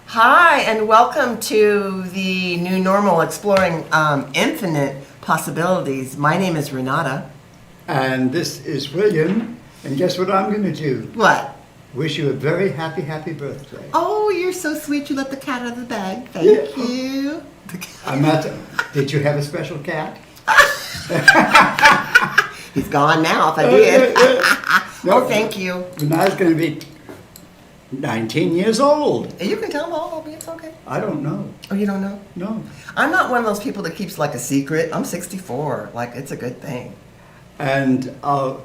Hi, and welcome to the New Normal, exploring infinite possibilities. My name is Renata. And this is William. And guess what I'm going to do? What? Wish you a very happy, happy birthday. Oh, you're so sweet. You let the cat out of the bag. Thank you. I'm not. Did you have a special cat? He's gone now if I did. No, Oh, thank you. Renata's going to be 19 years old. You can tell them all. It's okay. I don't know. Oh, you don't know? No. I'm not one of those people that keeps like a secret. I'm 64. Like, it's a good thing. And a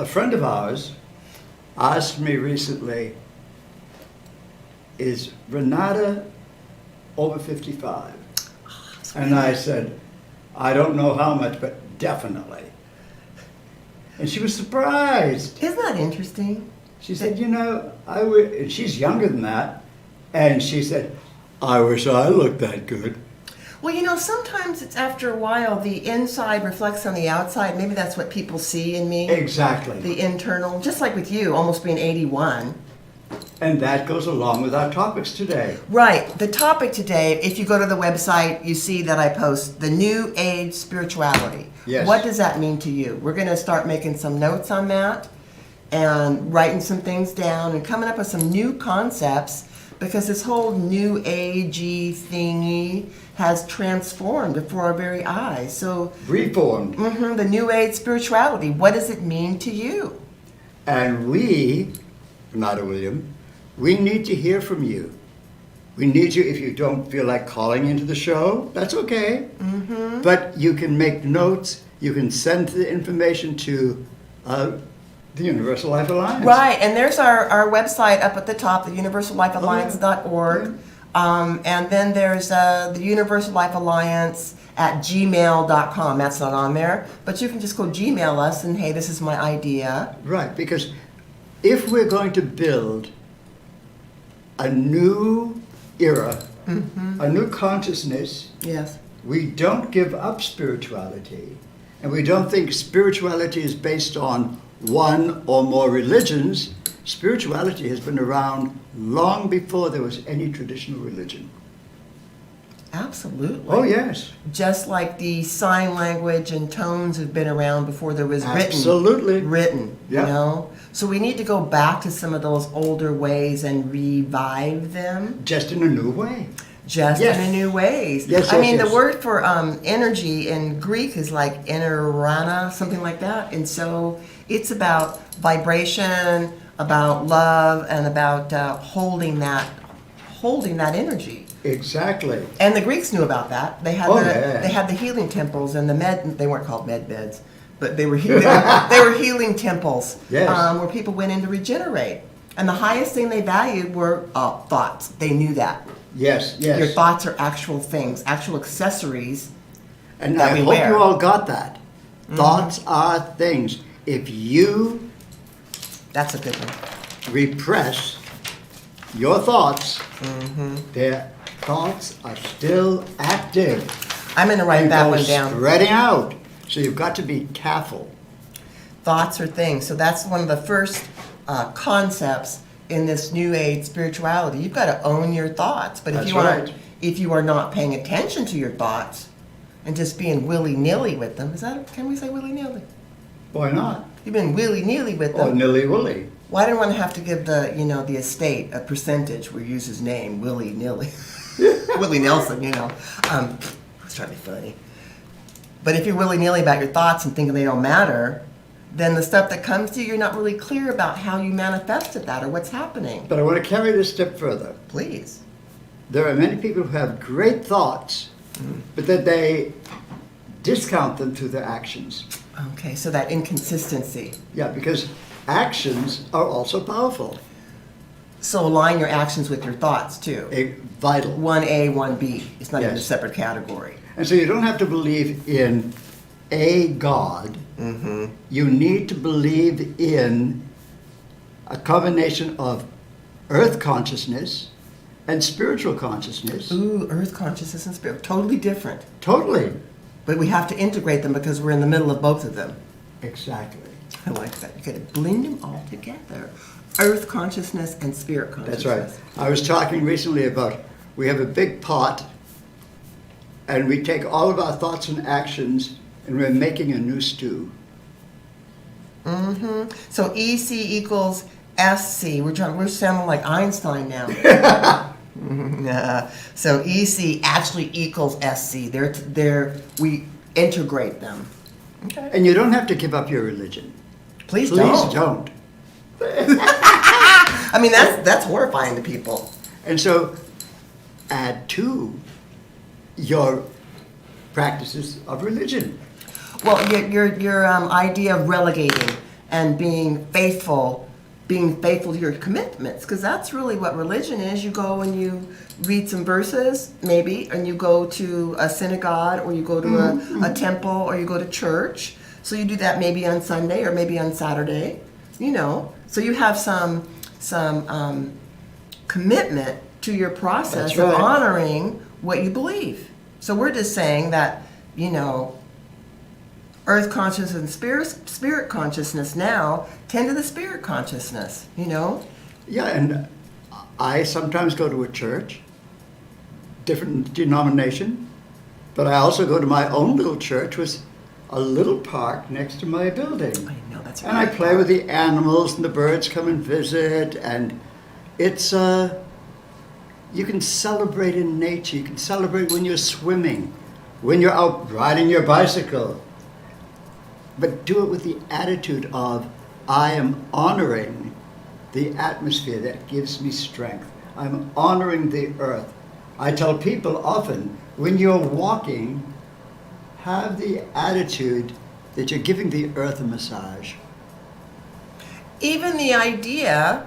friend of ours asked me recently, is Renata over 55? And I said, I don't know how much, but definitely. And she was surprised. Isn't that interesting? She said, you know, and she's younger than that. And she said, I wish I looked that good. Well, you know, sometimes it's after a while, the inside reflects on the outside. Maybe that's what people see in me. Exactly. The internal, just like with you, almost being 81. And that goes along with our topics today. Right. The topic today, if you go to the website, you see that I post the New Age Spirituality. Yes. What does that mean to you? We're going to start making some notes on that and writing some things down and coming up with some new concepts, because this whole New Agey thingy has transformed before our very eyes. So Reformed. the New Age Spirituality, what does it mean to you? And we, Renata William, we need to hear from you. We need you. If you don't feel like calling into the show, that's okay. But you can make notes. You can send the information to the Universal Life Alliance. Right, and there's our website up at the top, the universallifealliance.org. And then there's the Universal Life Alliance at gmail.com. That's not on there, but you can just go Gmail us and, hey, this is my idea. Right, because if we're going to build a new era, a new consciousness, Yes. we don't give up spirituality. And we don't think spirituality is based on one or more religions. Spirituality has been around long before there was any traditional religion. Absolutely. Oh, yes. Just like the sign language and tones have been around before there was Absolutely. written, Yeah. you know? So we need to go back to some of those older ways and revive them. Just in a new way. Just Yes. in a new ways. Yes, I yes, mean, yes. the word for energy in Greek is like enerana, something like that. And so it's about vibration, about love, and about holding that energy. Exactly. And the Greeks knew about that. They had yeah. they had the healing temples and they weren't called med beds, but they were they were healing temples. Yes. Where people went in to regenerate. And the highest thing they valued were thoughts. They knew that. Yes, yes. Your thoughts are actual things, actual accessories. And that I we hope wear. you all got that. Thoughts are things. If you That's a good one. repress your thoughts, their thoughts are still active. I'm going to write and that go one down. spreading out. So you've got to be careful. Thoughts are things. So that's one of the first concepts in this New Age spirituality. You've got to own your thoughts. But That's if you are not paying attention to your thoughts and just being willy-nilly with them, can we say willy-nilly? Why not? You've been willy-nilly with Or them. nilly-willy. Why didn't one have to give the estate a percentage? We use his name, willy-nilly. Willie Nelson, you know. I was trying to be funny. But if you're willy-nilly about your thoughts and thinking they don't matter, then the stuff that comes to you, you're not really clear about how you manifested that or what's happening. But I want to carry this a step further. Please. There are many people who have great thoughts, but that they discount them through their actions. Okay, so that inconsistency. Yeah, because actions are also powerful. So align your actions with your thoughts too. Vital. 1A, 1B. It's not in a Yes. separate category. And so you don't have to believe in a God. You need to believe in a combination of earth consciousness and spiritual consciousness. Ooh, earth consciousness and spirit. Totally different. Totally. But we have to integrate them because we're in the middle of both of them. Exactly. I like that. You got to blend them all together. Earth consciousness and spirit consciousness. That's right. I was talking recently about we have a big pot and we take all of our thoughts and actions and we're making a new stew. So EC equals SC. We're sounding like Einstein now. So EC actually equals SC. We integrate them. Okay. And you don't have to give up your religion. Please Please don't. don't. I mean, that's horrifying to people. And so add to your practices of religion. Well, your idea of relegating and being faithful to your commitments, because that's really what religion is. You go and you read some verses, maybe, and you go to a synagogue, or you go to a temple, or you go to church. So you do that maybe on Sunday or maybe on Saturday, you know. So you have some commitment to your process That's right. of honoring what you believe. So we're just saying that, you know, earth consciousness and spirit consciousness now tend to the spirit consciousness, you know? Yeah, and I sometimes go to a church, different denomination, but I also go to my own little church with a little park next to my building. I know, that's right. And I play with the animals and the birds come and visit, and it's you can celebrate in nature. You can celebrate when you're swimming, when you're out riding your bicycle. But do it with the attitude of, I am honoring the atmosphere that gives me strength. I'm honoring the earth. I tell people often, when you're walking, have the attitude that you're giving the earth a massage. Even the idea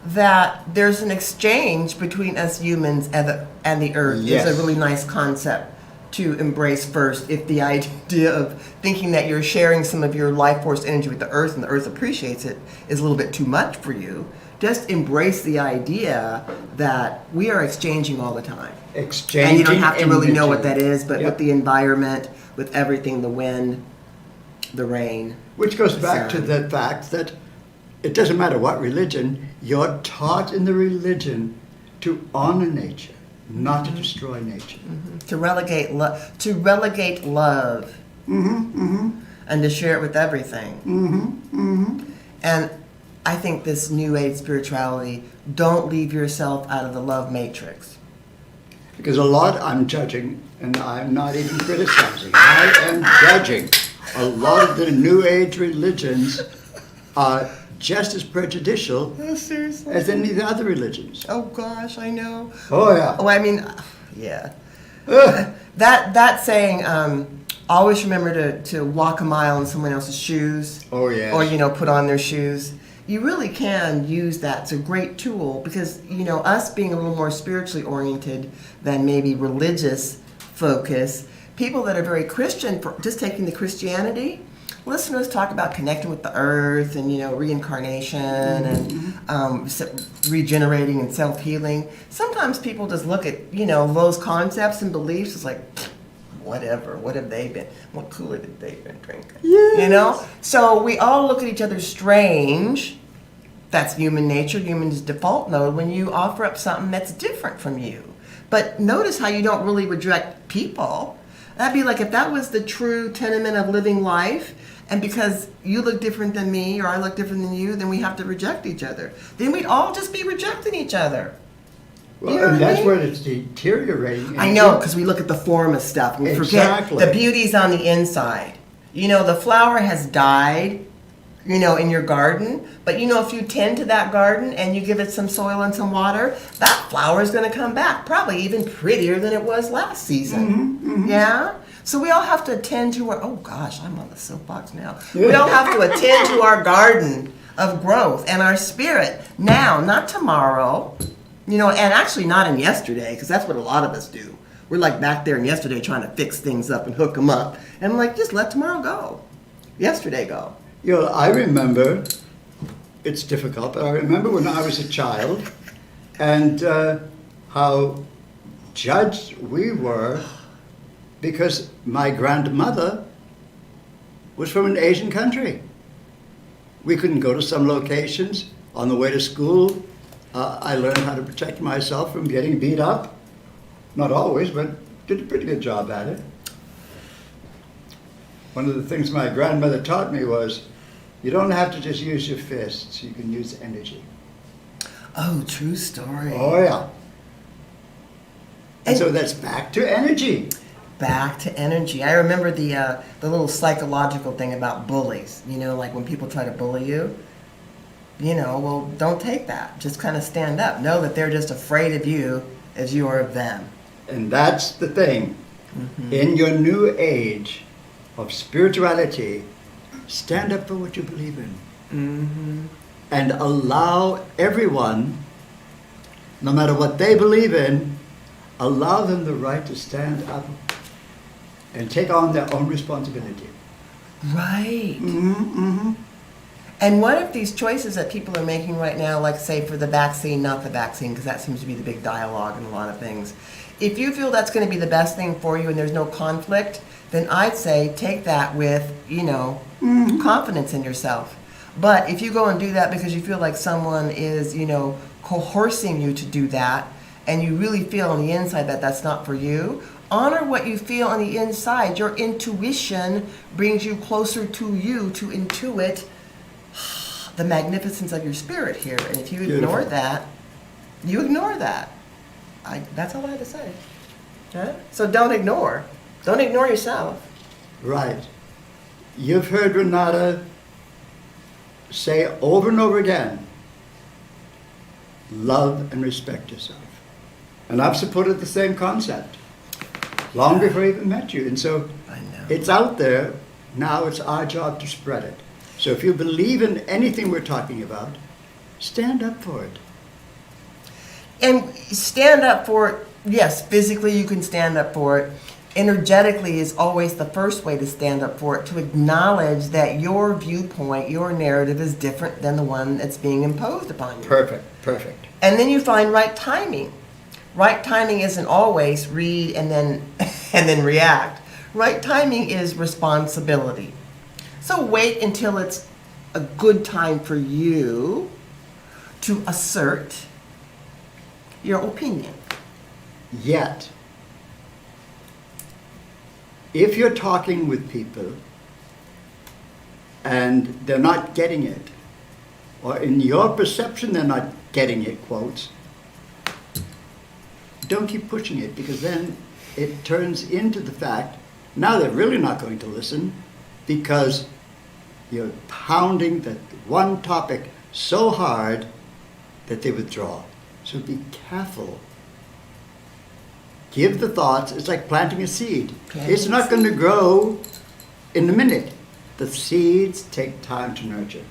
that there's an exchange between us humans and the earth Yes. is a really nice concept to embrace first. If the idea of thinking that you're sharing some of your life force energy with the earth and the earth appreciates it is a little bit too much for you, just embrace the idea that we are exchanging all the time. Exchanging And you don't have to really know energy. what that is, but Yep. with the environment, with everything, the wind, the rain. Which goes the back to sun. the fact that it doesn't matter what religion, you're taught in the religion to honor nature, not to destroy nature. To relegate love, and to share it with everything. And I think this New Age spirituality, don't leave yourself out of the love matrix. Because a lot I'm judging, and I'm not even criticizing, I am judging. A lot of the New Age religions are just as prejudicial Oh, seriously? as any of the other religions. Oh gosh, I know. Oh, yeah. Oh, I mean, yeah. That saying, always remember to walk a mile in someone else's shoes. Oh, yes. Or, you know, put on their shoes. You really can use that. It's a great tool because, you know, us being a little more spiritually oriented than maybe religious focus, people that are very Christian, for just taking the Christianity, listen to us talk about connecting with the earth and, you know, reincarnation and regenerating and self-healing. Sometimes people just look at, you know, those concepts and beliefs as like, whatever, what have they been, what Kool-Aid have they been drinking? Yes. You know? So we all look at each other strange. That's human nature, human's default mode when you offer up something that's different from you. But notice how you don't really reject people. That'd be like if that was the true tenement of living life, and because you look different than me or I look different than you, then we have to reject each other. Then we'd all just be rejecting each other. Well, You know and what I that's mean? where it's deteriorating. I know, because we look at the form of stuff and we Exactly. forget the beauty's on the inside. You know, the flower has died, you know, in your garden, but you know, if you tend to that garden and you give it some soil and some water, that flower is going to come back, probably even prettier than it was last season. Yeah? So we all have to attend to our, oh gosh, I'm on the soapbox now. We all have to attend to our garden of growth and our spirit now, not tomorrow. You know, and actually not in yesterday, because that's what a lot of us do. We're like back there in yesterday trying to fix things up and hook them up. And I'm like, just let tomorrow go. Yesterday go. You know, I remember, it's difficult, but I remember when I was a child and how judged we were because my grandmother was from an Asian country. We couldn't go to some locations. On the way to school, I learned how to protect myself from getting beat up. Not always, but did a pretty good job at it. One of the things my grandmother taught me was, you don't have to just use your fists, you can use energy. Oh, true story. Oh yeah. And And- so that's back to energy. Back to energy. I remember the little psychological thing about bullies. You know, like when people try to bully you. You know, well, don't take that. Just kind of stand up. Know that they're just afraid of you as you are of them. And that's the thing. In your new age of spirituality, stand up for what you believe in. And allow everyone, no matter what they believe in, allow them the right to stand up and take on their own responsibility. Right. And what if these choices that people are making right now, like say for the vaccine, not the vaccine, because that seems to be the big dialogue in a lot of things. If you feel that's going to be the best thing for you and there's no conflict, then I'd say take that with, you know, confidence in yourself. But if you go and do that because you feel like someone is, you know, coercing you to do that, and you really feel on the inside that that's not for you, honor what you feel on the inside. Your intuition brings you closer to you to intuit the magnificence of your spirit here. And if you ignore Beautiful. that, you ignore that. That's all I have to say. Huh? So don't ignore. Don't ignore yourself. Right. You've heard Renata say over and over again, love and respect yourself. And I've supported the same concept long before I even met you. And so I know. it's out there. Now it's our job to spread it. So if you believe in anything we're talking about, stand up for it. And stand up for it. Yes, physically you can stand up for it. Energetically is always the first way to stand up for it, to acknowledge that your viewpoint, your narrative is different than the one that's being imposed upon you. Perfect. And then you find right timing. Right timing isn't always read and then and then react. Right timing is responsibility. So wait until it's a good time for you to assert your opinion. Yet, if you're talking with people and they're not getting it, or in your perception they're not getting it, quotes, don't keep pushing it, because then it turns into the fact, now they're really not going to listen because you're pounding that one topic so hard that they withdraw. So be careful. Give the thoughts. It's like planting a seed. It's not going to grow in a minute. The seeds take time to nurture.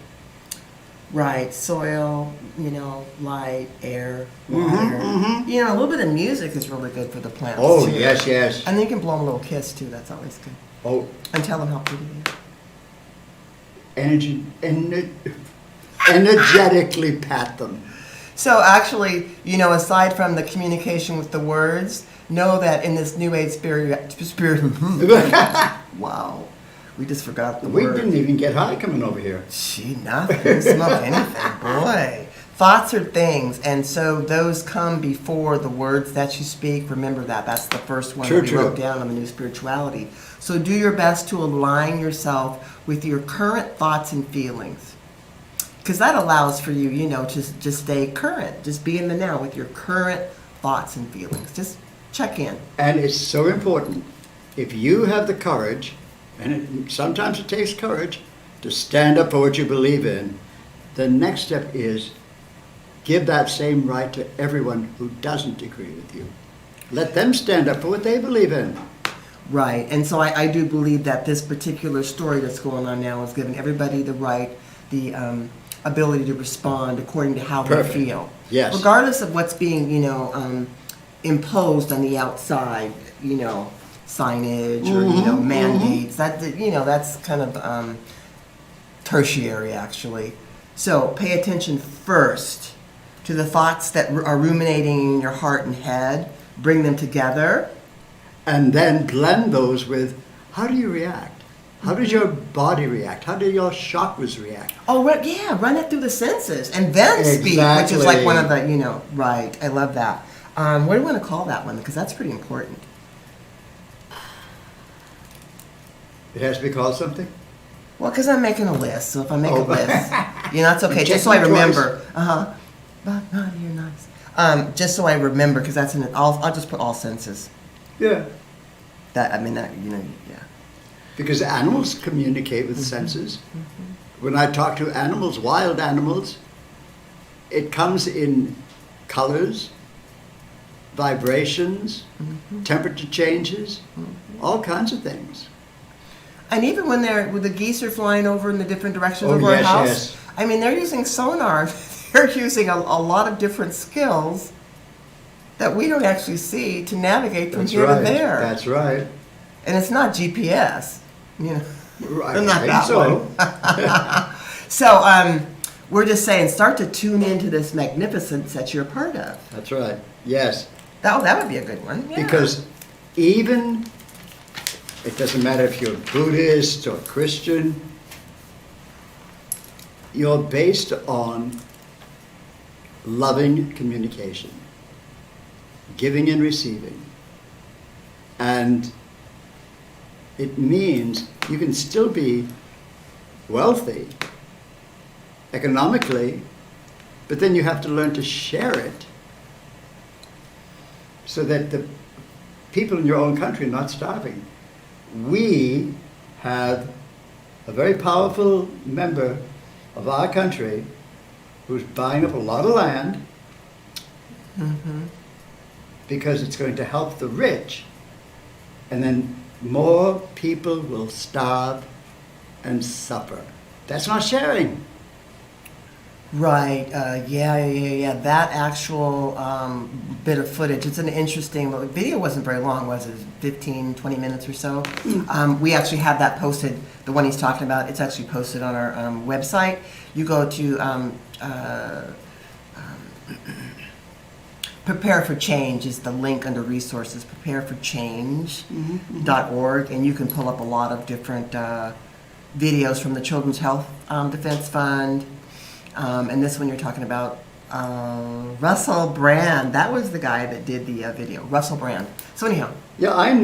Right, soil, you know, light, air, water. You know, a little bit of music is really good for the plants Oh, too. yes. And then you can blow them a little kiss too, that's always good. Oh, And tell them how pretty they are. energetically pat them. So actually, you know, aside from the communication with the words, know that in this new age spirit wow, we just forgot the We word. didn't even get high coming over here. Gee, nothing. Didn't smoke anything. Boy. Thoughts are things, and so those come before the words that you speak. Remember that. That's the first one that we wrote down on the new spirituality. So do your best to align yourself with your current thoughts and feelings. Because that allows for you, you know, to just stay current. Just be in the now with your current thoughts and feelings. Just check in. And it's so important. If you have the courage, and sometimes it takes courage, to stand up for what you believe in, the next step is give that same right to everyone who doesn't agree with you. Let them stand up for what they believe in. Right, and so I do believe that this particular story that's going on now is giving everybody the right, the ability to respond according to how Perfect. they feel. Yes. Regardless of what's being, imposed on the outside, signage or, mandates. That's kind of tertiary, actually. So pay attention first to the thoughts that are ruminating in your heart and head. Bring them together. And then blend those with, how do you react? How does your body react? How do your chakras react? Oh, run it through the senses and then speak, which is like one of the, right. I love that. What do you want to call that one? Because that's pretty important. It has to be called something? Well, because I'm making a list, so if I make a list, it's okay, Check just so I me twice. remember. But not you're nice. Just so I remember, because that's I'll just put all senses. Yeah. Yeah. Because animals communicate with senses. When I talk to animals, wild animals, it comes in colors, vibrations, temperature changes, all kinds of things. And even when the geese are flying over in the different directions Oh, over yes, our house, yes. They're using sonar. They're using a lot of different skills that we don't actually see to navigate from That's here right. to there. That's right. And it's not GPS, Right. not that so. one. So we're just saying, start to tune into this magnificence that you're a part of. That's right. Yes. That would be a good one. Yeah. Because even, it doesn't matter if you're Buddhist or Christian, you're based on loving communication, giving and receiving. And it means you can still be wealthy economically, but then you have to learn to share it so that the people in your own country are not starving. We have a very powerful member of our country who's buying up a lot of land because it's going to help the rich, and then more people will starve and suffer. That's not sharing. Right. Yeah. That actual bit of footage, it's an interesting, the video wasn't very long, was it? 15, 20 minutes or so? We actually have that posted, the one he's talking about, it's actually posted on our website. You go to Prepare for Change is the link under resources, prepareforchange.org, and you can pull up a lot of different videos from the Children's Health Defense Fund. And this one you're talking about, Russell Brand. That was the guy that did the video, Russell Brand. So anyhow. Yeah, I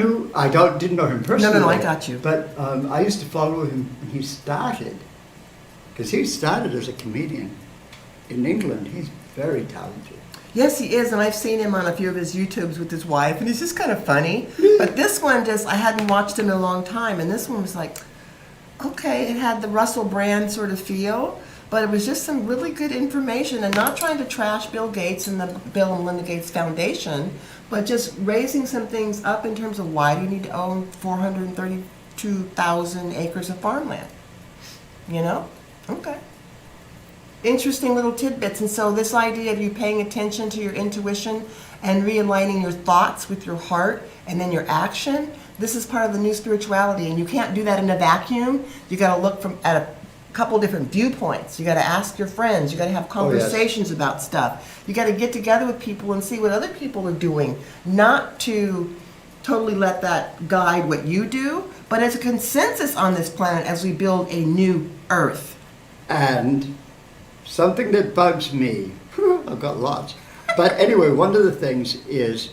didn't know him personally. No, I got you. But I used to follow him when he started, because he started as a comedian in England. He's very talented. Yes, he is, and I've seen him on a few of his YouTubes with his wife, and he's just kind of funny. But this one I hadn't watched him in a long time, and this one was like, okay, it had the Russell Brand sort of feel, but it was just some really good information, and not trying to trash Bill Gates and the Bill and Melinda Gates Foundation, but just raising some things up in terms of why do you need to own 432,000 acres of farmland? Okay. Interesting little tidbits. And so this idea of you paying attention to your intuition and realigning your thoughts with your heart and then your action, this is part of the new spirituality, and you can't do that in a vacuum. You got to look at a couple different viewpoints. You got to ask your friends. You got to have conversations about stuff. You got to get together with people and see what other people are doing, not to totally let that guide what you do, but as a consensus on this planet as we build a new earth. And something that bugs me, I've got lots, but anyway, one of the things is,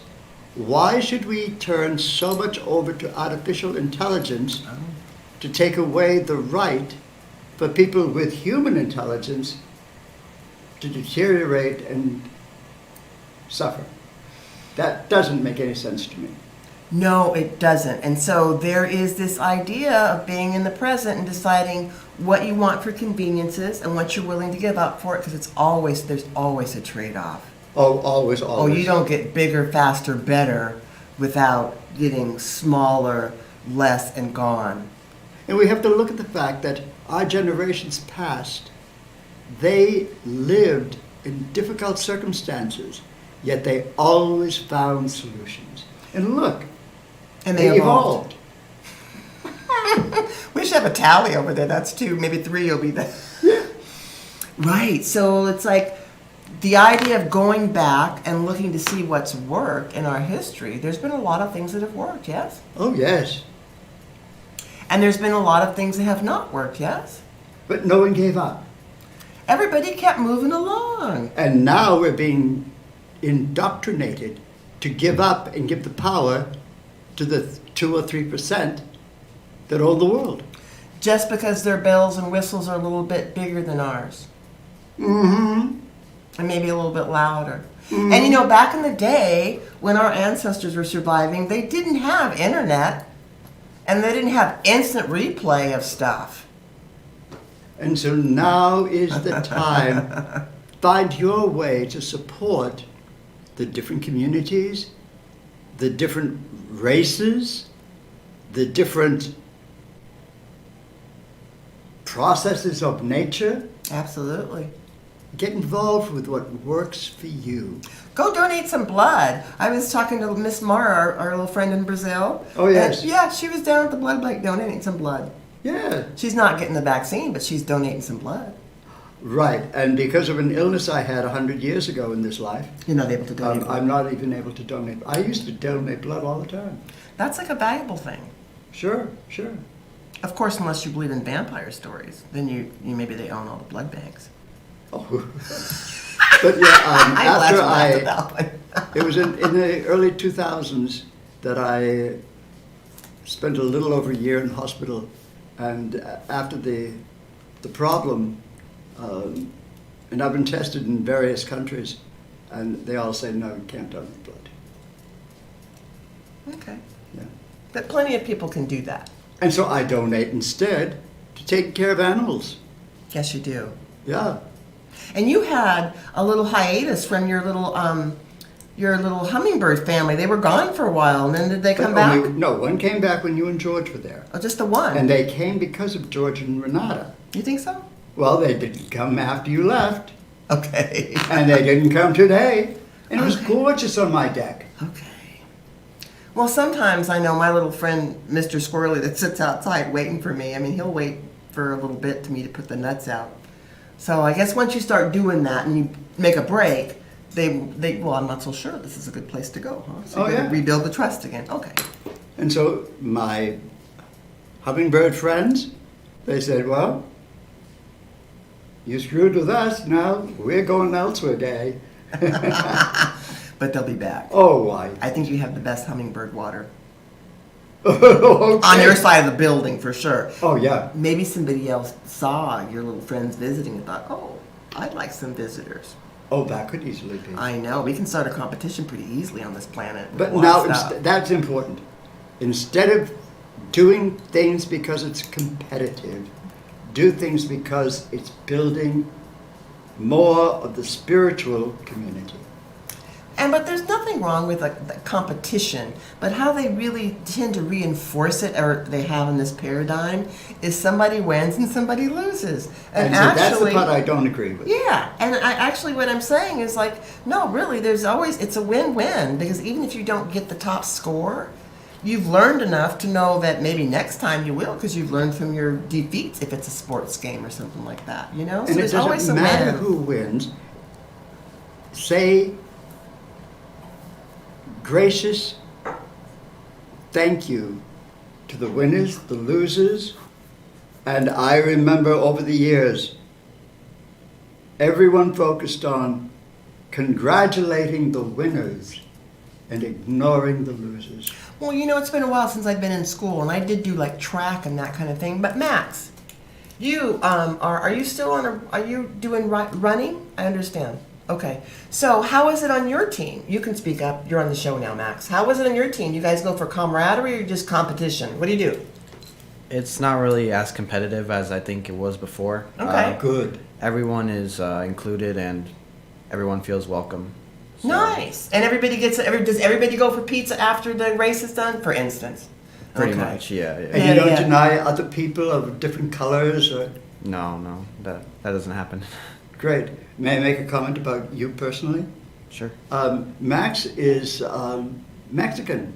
why should we turn so much over to artificial intelligence to take away the right for people with human intelligence to deteriorate and suffer? That doesn't make any sense to me. No, it doesn't. And so there is this idea of being in the present and deciding what you want for conveniences and what you're willing to give up for it, because there's always a trade-off. Oh, always, always. Oh, you don't get bigger, faster, better without getting smaller, less, and gone. And we have to look at the fact that our generations past, they lived in difficult circumstances, yet they always found solutions. And look, And they evolved. We should have a tally over there. That's 2, maybe 3 will be there. Yeah. Right. So it's like the idea of going back and looking to see what's worked in our history. There's been a lot of things that have worked, yes? Oh, yes. And there's been a lot of things that have not worked, yes? But no one gave up. Everybody kept moving along. And now we're being indoctrinated to give up and give the power to the 2 or 3% that own the world. Just because their bells and whistles are a little bit bigger than ours. Mm-hmm. And maybe a little bit louder. And you know, back in the day, when our ancestors were surviving, they didn't have internet. And they didn't have instant replay of stuff. And so now is the time. Find your way to support the different communities, the different races, the different processes of nature. Absolutely. Get involved with what works for you. Go donate some blood. I was talking to Miss Mara, our little friend in Brazil. Oh, yes. And, yeah, she was down at the blood bank donating some blood. Yeah. She's not getting the vaccine, but she's donating some blood. Right. And because of an illness I had 100 years ago in this life, You're not able to donate blood. I'm not even able to donate. I used to donate blood all the time. That's like a valuable thing. Sure, sure. Of course, unless you believe in vampire stories, then you maybe they own all the blood banks. Oh. But yeah, after laughed at that one. it was in the early 2000s that I spent a little over a year in hospital, and after the problem, and I've been tested in various countries, and they all say, no, you can't donate blood. Okay. Yeah. But plenty of people can do that. And so I donate instead to take care of animals. Yes, you do. Yeah. And you had a little hiatus from your little hummingbird family. They were gone for a while, and then did they come back? No, one came back when you and George were there. Oh, just the one. And they came because of George and Renata. You think so? Well, they didn't come after you left. Okay. And they didn't come today. And it was Okay. gorgeous on my deck. Okay. Well, sometimes I know my little friend, Mr. Squirrely, that sits outside waiting for me. I mean, he'll wait for a little bit to me to put the nuts out. So I guess once you start doing that and you make a break, well, I'm not so sure this is a good place to go, huh? So you gotta rebuild the trust again. Okay. And so my hummingbird friends, they said, well, you screwed with us, now we're going elsewhere, Day. But they'll be back. Oh, why? I think you have the best hummingbird water. Okay. On your side of the building, for sure. Oh, yeah. Maybe somebody else saw your little friends visiting and thought, oh, I'd like some visitors. Oh, that could easily be. I know. We can start a competition pretty easily on this planet. with But a lot now, of stuff. that's important. Instead of doing things because it's competitive, do things because it's building more of the spiritual community. But there's nothing wrong with like the competition, but how they really tend to reinforce it, or they have in this paradigm, is somebody wins and somebody loses. And so that's the part I don't agree with. Yeah, and what I'm saying is like, no, really, it's a win-win, because even if you don't get the top score, you've learned enough to know that maybe next time you will, because you've learned from your defeats if it's a sports game or something like that, you know? And So it there's always doesn't a matter win. who wins. Say gracious thank you to the winners, the losers. And I remember over the years, everyone focused on congratulating the winners and ignoring the losers. Well, you know, it's been a while since I've been in school, and I did do like track and that kind of thing. But Max, you are you still are you doing running? I understand. Okay. So how is it on your team? You can speak up. You're on the show now, Max. How is it on your team? You guys go for camaraderie or just competition? What do you do? It's not really as competitive as I think it was before. Okay. Good. Everyone is included and everyone feels welcome. So- Nice. And everybody does everybody go for pizza after the race is done, for instance? Pretty Okay. much, yeah. And Yeah, you don't yeah. deny other people of different colors? Or... No, that doesn't happen. Great. May I make a comment about you personally? Sure. Max is Mexican,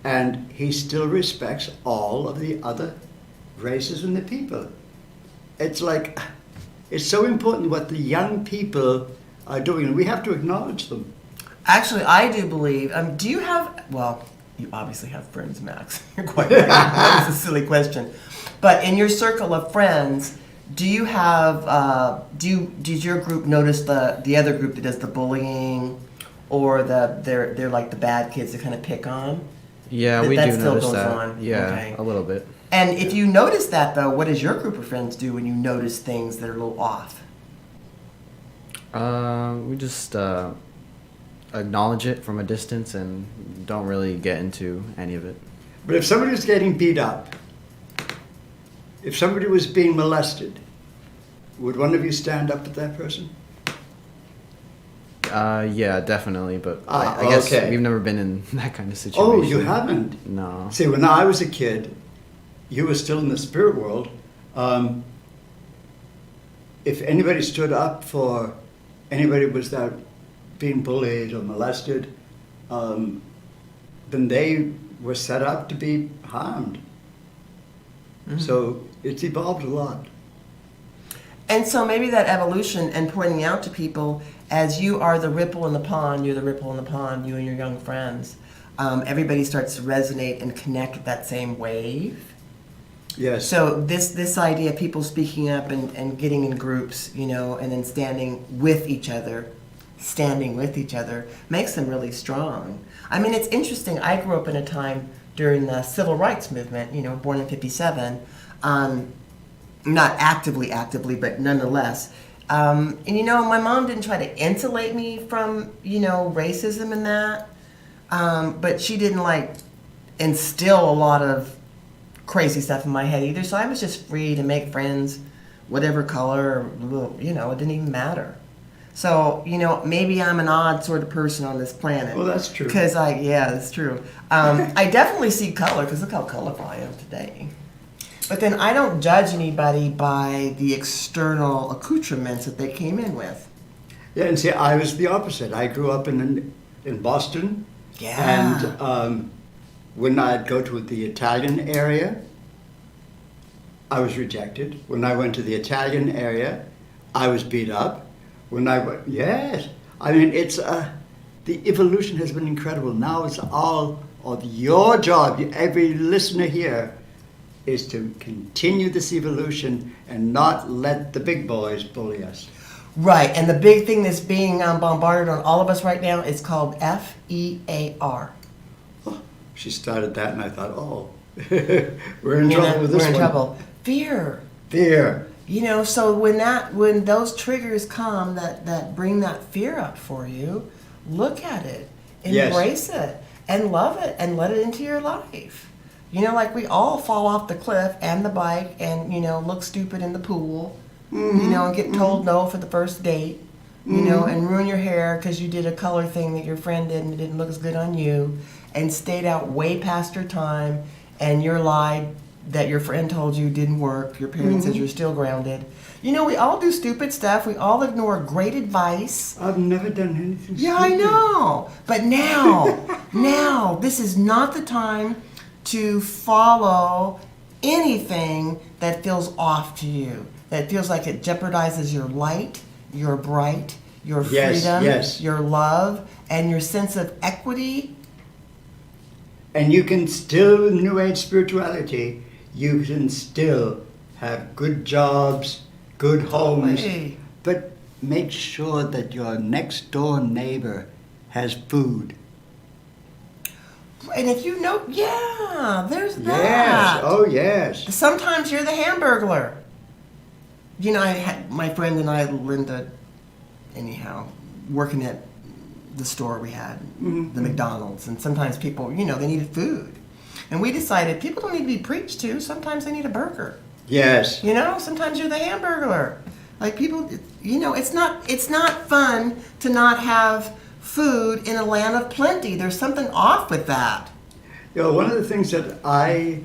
and he still respects all of the other races and the people. It's like, it's so important what the young people are doing, and we have to acknowledge them. Actually, I do believe. Do you have? Well, you obviously have friends, Max. You're quite right. That was a silly question. But in your circle of friends, do you have? Does your group notice the other group that does the bullying, or they're like the bad kids that kind of pick on? Yeah, That- we that do still notice goes that. on. Yeah, Okay. a little bit. And if you notice that, though, what does your group of friends do when you notice things that are a little off? We just acknowledge it from a distance and don't really get into any of it. But if somebody was getting beat up, if somebody was being molested, would one of you stand up with that person? Yeah, definitely, but Ah, I guess okay. we've never been in that kind of situation. Oh, you haven't? No. See, when I was a kid, you were still in the spirit world. If anybody stood up for anybody was that being bullied or molested, then they were set up to be harmed. Mm-hmm. So it's evolved a lot. And so maybe that evolution and pointing out to people, as you are the ripple in the pond, you're the ripple in the pond, you and your young friends, everybody starts to resonate and connect with that same wave. Yes. So this idea of people speaking up and getting in groups, you know, and then standing with each other, makes them really strong. I mean, it's interesting. I grew up in a time during the civil rights movement, you know, born in 57, not actively, but nonetheless. And, you know, my mom didn't try to insulate me from, you know, racism and that, but she didn't, like, instill a lot of crazy stuff in my head either, so I was just free to make friends, whatever color, you know, it didn't even matter. So, you know, maybe I'm an odd sort of person on this planet. Well, that's true. Because yeah, that's true. I definitely see color, because look how colorful I am today. But then I don't judge anybody by the external accoutrements that they came in with. Yeah, and see, I was the opposite. I grew up in Boston. Yeah. And when I'd go to the Italian area, I was rejected. When I went to the Italian area, I was beat up. When I went, yes. I mean, it's the evolution has been incredible. Now it's all of your job. Every listener here is to continue this evolution and not let the big boys bully us. Right, and the big thing that's being bombarded on all of us right now is called FEAR. Oh, she started that, and I thought, oh, we're in trouble with this We're in one. trouble. Fear. Fear. You know, so when those triggers come that bring that fear up for you, look at it, Yes. embrace it, and love it, and let it into your life. You know, like we all fall off the cliff and the bike and, you know, look stupid in the pool, you know, and get told no for the first date, you know, and ruin your hair because you did a color thing that your friend did and it didn't look as good on you, and stayed out way past your time, and your lie that your friend told you didn't work, your parents said you're still grounded. You know, we all do stupid stuff. We all ignore great advice. I've never done anything Yeah, I stupid. know. But now, this is not the time to follow anything that feels off to you, that feels like it jeopardizes your light, your bright, your Yes, freedom, yes. your love, and your sense of equity. And you can still, in New Age spirituality, you can still have good jobs, good homes, Totally. but make sure that your next door neighbor has food. And if you know, yeah, there's Yes, that. oh yes. Sometimes you're the hamburglar. You know, I had my friend and I, Linda, anyhow, working at the store we had, the McDonald's, and sometimes people, they needed food. And we decided people don't need to be preached to. Sometimes they need a burger. Yes. Sometimes you're the hamburglar. Like people, it's not fun to not have food in a land of plenty. There's something off with that. One of the things that I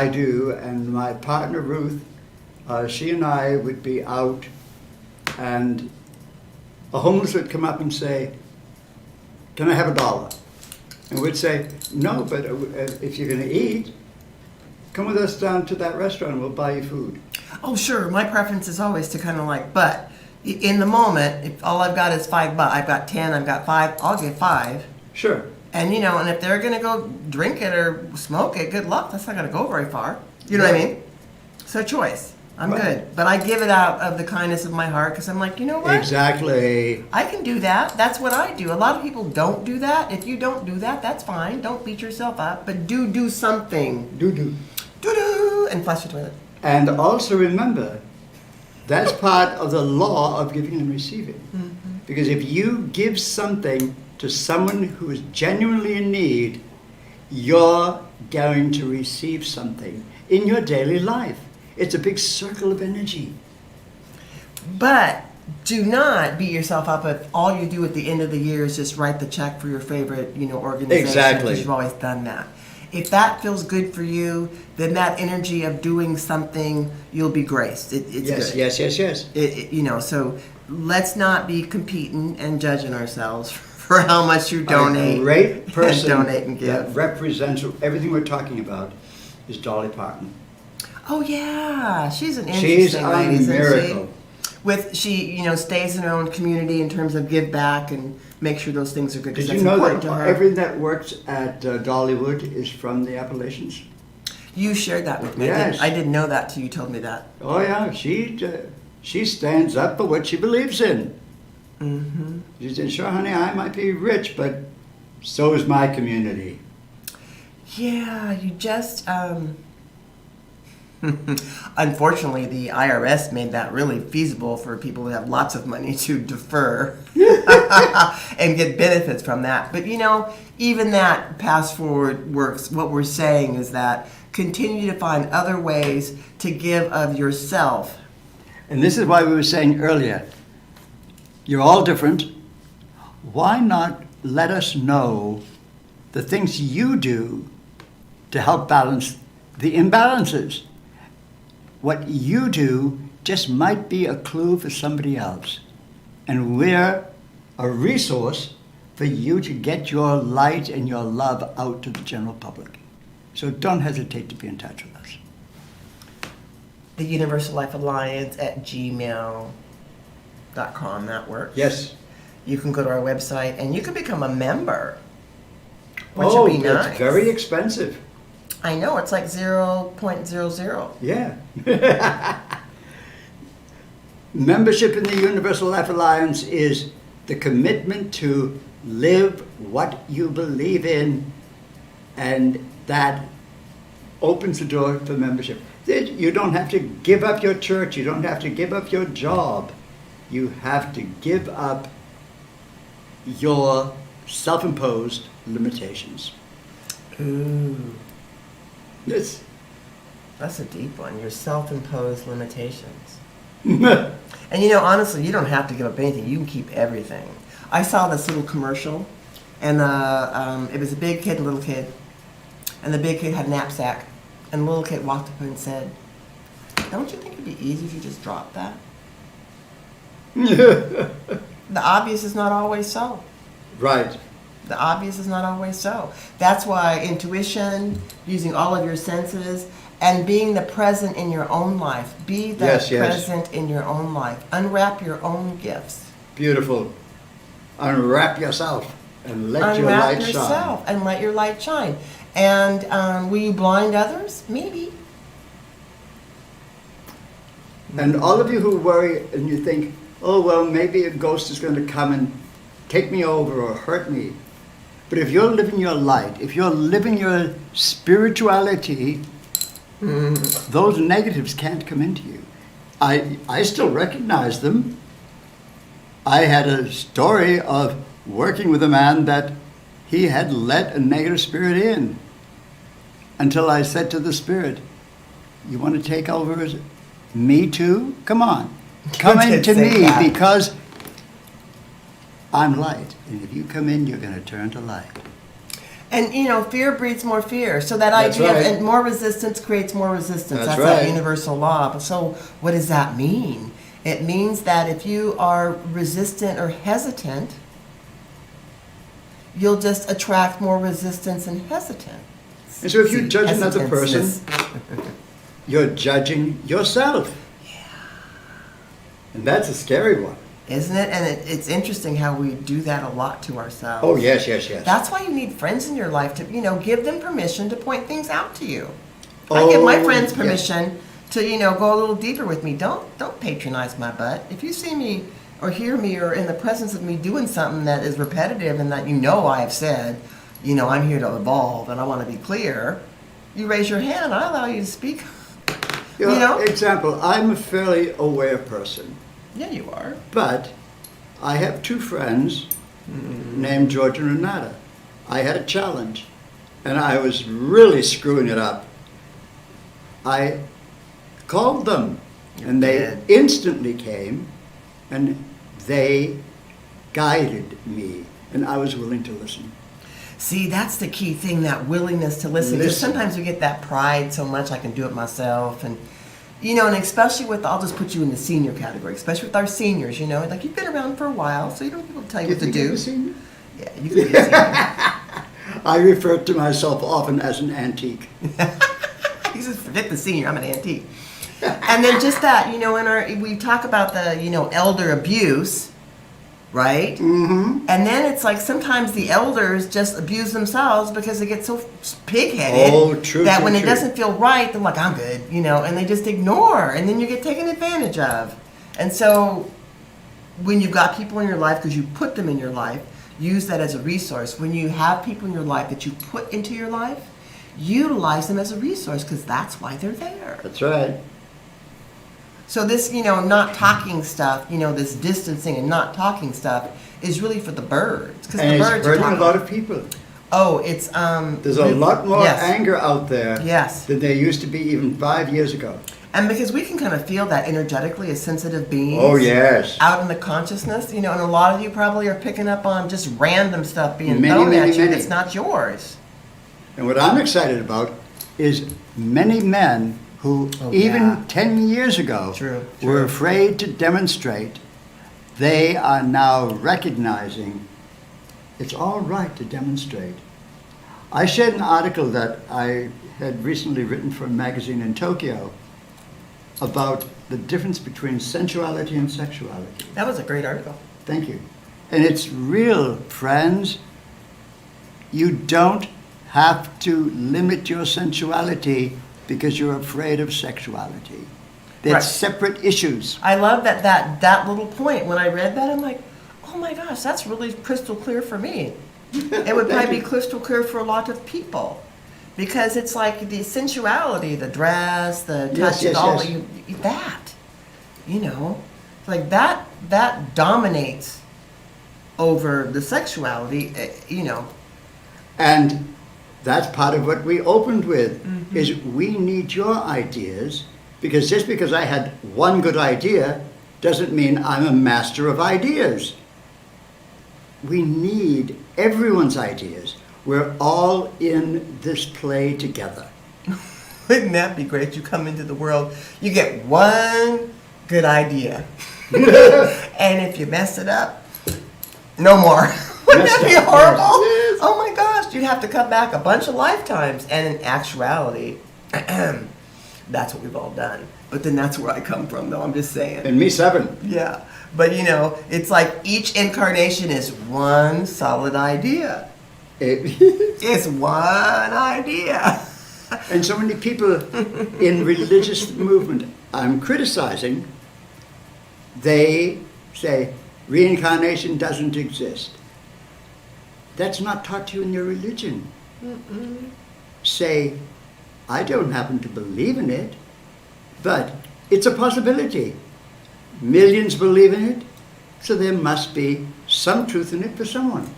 do, and my partner Ruth, she and I would be out, and a homeless would come up and say, "Can I have $1?" And we'd say, "No, but if you're going to eat, come with us down to that restaurant and we'll buy you food." Oh, sure. My preference is always to kind of like, but in the moment, if all I've got is $5, I've got 10, I've got 5, I'll get 5. Sure. And and if they're gonna go drink it or smoke it, good luck. That's not gonna go very far. You know what I mean? So choice. I'm Right. good, but I give it out of the kindness of my heart because I'm like, you know what? Exactly. I can do that. That's what I do. A lot of people don't do that. If you don't do that, that's fine. Don't beat yourself up, but do something. Do. Do and flush the toilet. And also remember, that's part of the law of giving and receiving. Because if you give something to someone who is genuinely in need, you're going to receive something in your daily life. It's a big circle of energy. But do not beat yourself up if all you do at the end of the year is just write the check for your favorite, organization. Exactly. Because you've always done that. If that feels good for you, then that energy of doing something, you'll be graced. It's Yes, good. yes. So let's not be competing and judging ourselves for how much you donate. A great person and donate and that give. represents everything we're talking about is Dolly Parton. Oh yeah, she's an She's interesting a lady, isn't miracle. she? Stays in her own community in terms of give back and make sure those things are good. 'Cause Did that's you know important that to her. everything that works at Dollywood is from the Appalachians? You shared that with me. Yes. I didn't know that till you told me that. Oh yeah, she stands up for what she believes in. Mm-hmm. She said, "Sure, honey, I might be rich, but so is my community." Yeah, you just. Unfortunately, the IRS made that really feasible for people who have lots of money to defer and get benefits from that. But even that pass forward works. What we're saying is that continue to find other ways to give of yourself. And this is why we were saying earlier, you're all different. Why not let us know the things you do to help balance the imbalances? What you do just might be a clue for somebody else. And we're a resource for you to get your light and your love out to the general public. So don't hesitate to be in touch with us. The Universal Life Alliance at gmail.com. That works. Yes. You can go to our website and you can become a member, which would be nice. It's very expensive. I know, it's like 0.00. Yeah. Membership in the Universal Life Alliance is the commitment to live what you believe in, and that opens the door for membership. You don't have to give up your church. You don't have to give up your job. You have to give up your self-imposed limitations. Ooh, It's that's a deep one. Your self-imposed limitations. And honestly, you don't have to give up anything. You can keep everything. I saw this little commercial, and it was a big kid and a little kid. And the big kid had a knapsack, and the little kid walked up and said, "Don't you think it'd be easy if you just dropped that?" The obvious is not always so. Right. The obvious is not always so. That's why intuition, using all of your senses, and being the present in your own life. Be the Yes, yes. present in your own life. Unwrap your own gifts. Beautiful. Unwrap yourself and let your Unwrap light yourself and let your light shine. And will you blind others? Maybe. shine. And all of you who worry and you think, oh, well, maybe a ghost is going to come and take me over or hurt me. But if you're living your light, if you're living your spirituality, those negatives can't come into you. I still recognize them. I had a story of working with a man that he had let a negative spirit in, until I said to the spirit, "You want to take over me too? Come on. Come You did into say me, that. because I'm light. And if you come in, you're going to turn to light." And fear breeds more fear. So that That's idea right. and more resistance creates more resistance. That's That's right. that universal law. But so what does that mean? It means that if you are resistant or hesitant, you'll just attract more resistance and hesitance. And so if you judge another person, Hesitance-ness. you're judging yourself. And that's a scary one. Isn't it? And it's interesting how we do that a lot to ourselves. Oh, yes, yes, yes. That's why you need friends in your life to, give them permission to point things out to you. I give my Oh, friends yes. permission to, go a little deeper with me. Don't patronize my butt. If you see me or hear me or in the presence of me doing something that is repetitive and that I have said, I'm here to evolve and I want to be clear, you raise your hand and I allow you to speak. Example, I'm a fairly aware person, Yeah, you are. but I have two friends named George and Renata. I had a challenge, and I was really screwing it up. I called them, and they did. instantly came, and they guided me, and I was willing to listen. See, that's the key thing, that willingness to listen. Because Listen. sometimes we get that pride so much, I can do it myself. And, and especially with, I'll just put you in the senior category, especially with our seniors, like you've been around for a while, so you don't people tell you what to think do. I'm a senior? Yeah, you can be a senior. I refer to myself often as an antique. You just forget the senior, I'm an antique. And then just that, we talk about the, elder abuse, right? Mm-hmm. And then it's like sometimes the elders just abuse themselves because they get so pig-headed Oh, true, that true, when it true. doesn't feel right, they're like, I'm good, and they just ignore, and then you get taken advantage of. And so when you've got people in your life, because you put them in your life, use that as a resource. When you have people in your life that you put into your life, utilize them as a resource, because that's why they're there. That's right. So this, not talking stuff, this distancing and not talking stuff is really for the birds. Because the And it's birds are hurting a talking. lot of people. Oh, it's There's a lot more yes. anger out there Yes. than there used to be even 5 years ago. And because we can kind of feel that energetically as sensitive beings. Oh, yes. Out in the consciousness, and a lot of you probably are picking up on just random stuff being Many, thrown many, at you many. that's not yours. And what I'm excited about is many men who, Oh, even yeah. 10 years ago, True, were true. afraid to demonstrate. They are now recognizing it's all right to demonstrate. I shared an article that I had recently written for a magazine in Tokyo about the difference between sensuality and sexuality. That was a great article. Thank you. And it's real, friends. You don't have to limit your sensuality because you're afraid of sexuality. They're Right. separate issues. I love that little point. When I read that, I'm like, oh my gosh, that's really crystal clear for me. It would probably be crystal clear for a lot of people. Because it's like the sensuality, the dress, the Yes, touch, yes, all yes. that, like that dominates over the sexuality, And that's part of what we opened with, is we need your ideas, because just because I had one good idea doesn't mean I'm a master of ideas. We need everyone's ideas. We're all in this play together. Wouldn't that be great? You come into the world, you get one good idea. And if you mess it up, no more. Wouldn't that be Messed up, horrible? yes. Oh my gosh, you'd have to come back a bunch of lifetimes. And in actuality, that's what we've all done. But then that's where I come from, though, I'm just saying. And me 7. Yeah. But it's like each incarnation is one solid idea. It's one idea. And so many people in religious movement I'm criticizing, they say reincarnation doesn't exist. That's not taught to you in your religion. Say, I don't happen to believe in it, but it's a possibility. Millions believe in it. So there must be some truth in it for someone.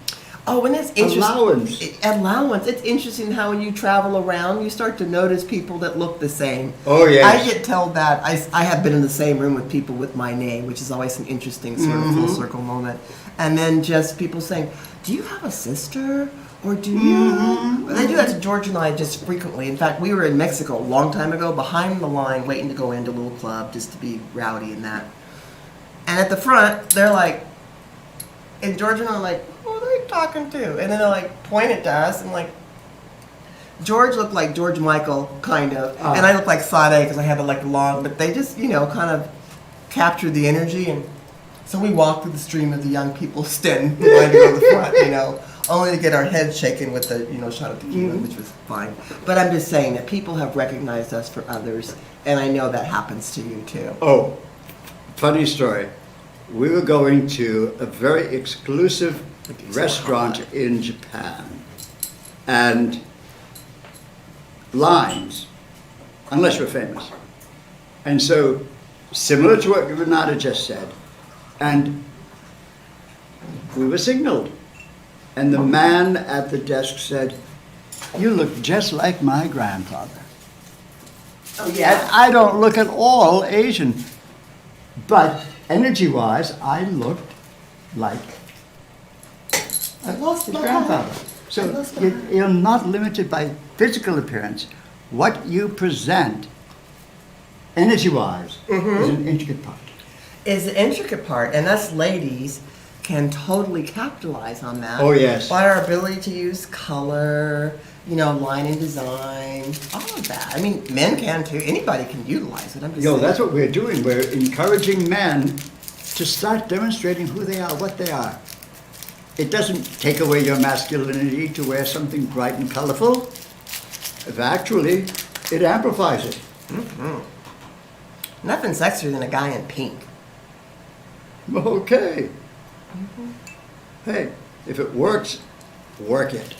Oh, and it's interesting. Allowance. Allowance. It's interesting how when you travel around, you start to notice people that look the same. Oh, yes. I get told that. I have been in the same room with people with my name, which is always an interesting sort of full circle moment. And then just people saying, do you have a sister? Or do you? They do that to George and I just frequently. In fact, we were in Mexico a long time ago, behind the line, waiting to go into a little club just to be rowdy and that. And at the front, they're like, and George and I are like, who are they talking to? And then they like pointed to us and like, George looked like George Michael, kind of. And I looked like Sade because I had the like long, but they just, kind of captured the energy. And so we walked through the stream of the young people standing in line to go to the front, only to get our heads shaken with the, shot of tequila, which was fine. But I'm just saying that people have recognized us for others, and I know that happens to you too. Oh, funny story. We were going to a very exclusive restaurant in Japan, and lines, unless you're famous. And so, similar to what Renata just said, and we were signaled. And the man at the desk said, "You look just like my grandfather." Oh, yeah. And I don't look at all Asian. But energy-wise, I looked like I lost his my grandfather. eye. I So lost my eye. you're not limited by physical appearance. What you present, energy-wise, is an intricate part. Is the intricate part, and us ladies can totally capitalize on that. Oh, yes. By our ability to use color, line and design, all of that. I mean, men can too. Anybody can utilize it. I'm just saying. That's what we're doing. We're encouraging men to start demonstrating who they are, what they are. It doesn't take away your masculinity to wear something bright and colorful. If actually, it amplifies it. Nothing sexier than a guy in pink. Okay. Hey, if it works, work it.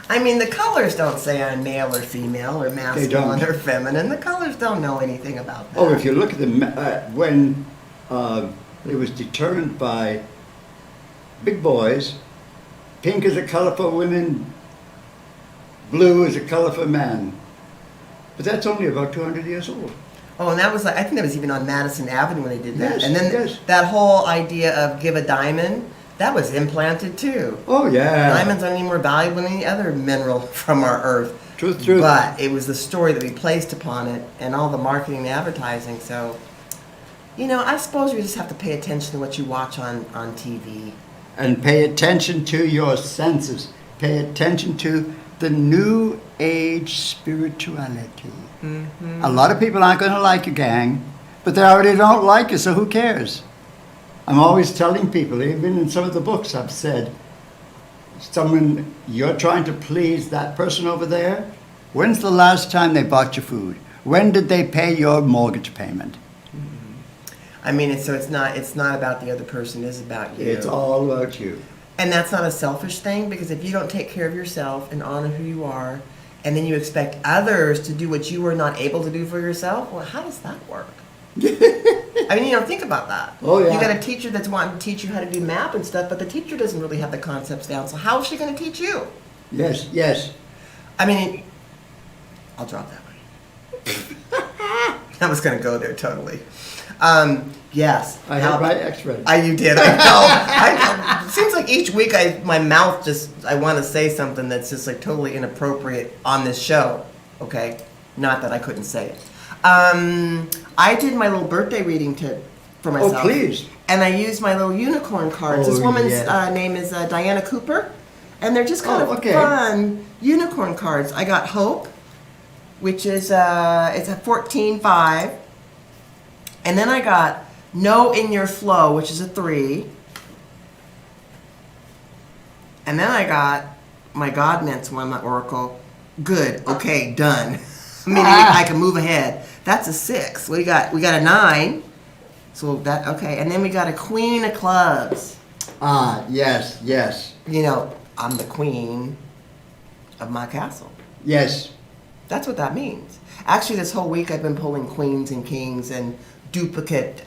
I mean, the colors don't say I'm male or female or masculine don't. or feminine. The colors don't know anything about that. Oh, if you look at when it was determined by big boys, pink is a color for women, blue is a color for men. But that's only about 200 years old. Oh, and that was I think that was even on Madison Avenue when they did that. Yes, And then yes. that whole idea of give a diamond, that was implanted too. Oh, yeah. Diamonds aren't any more valuable than any other mineral from our earth. Truth. But it was the story that we placed upon it and all the marketing and advertising. So, I suppose you just have to pay attention to what you watch on TV. And pay attention to your senses. Pay attention to the new age spirituality. A lot of people aren't going to like you, gang, but they already don't like you, so who cares? I'm always telling people, even in some of the books I've said, you're trying to please that person over there. When's the last time they bought your food? When did they pay your mortgage payment? I mean, it's not about the other person, it's about you. It's all about you. And that's not a selfish thing, because if you don't take care of yourself and honor who you are, and then you expect others to do what you were not able to do for yourself, well, how does that work? I mean, think about that. Oh, yeah. You got a teacher that's wanting to teach you how to do math and stuff, but the teacher doesn't really have the concepts down, so how is she going to teach you? Yes. I mean, I'll drop that one. I was going to go there totally. Yes. I have my X ready. You did. I know. It seems like each week my mouth I want to say something that's just like totally inappropriate on this show. Okay? Not that I couldn't say it. I did my little birthday reading for myself. Oh, please. And I used my little unicorn cards. This Oh, woman's yeah. name is Diana Cooper. And they're just kind Oh, of okay. fun unicorn cards. I got Hope, which is it's a 14-5. And then I got Know in Your Flow, which is a 3. And then I got my Godnets one, my Oracle. Good. Okay. Done. Meaning I can move ahead. That's a 6. We got a 9. So that okay. And then we got a Queen of Clubs. Yes. I'm the queen of my castle. Yes. That's what that means. Actually, this whole week I've been pulling queens and kings and duplicate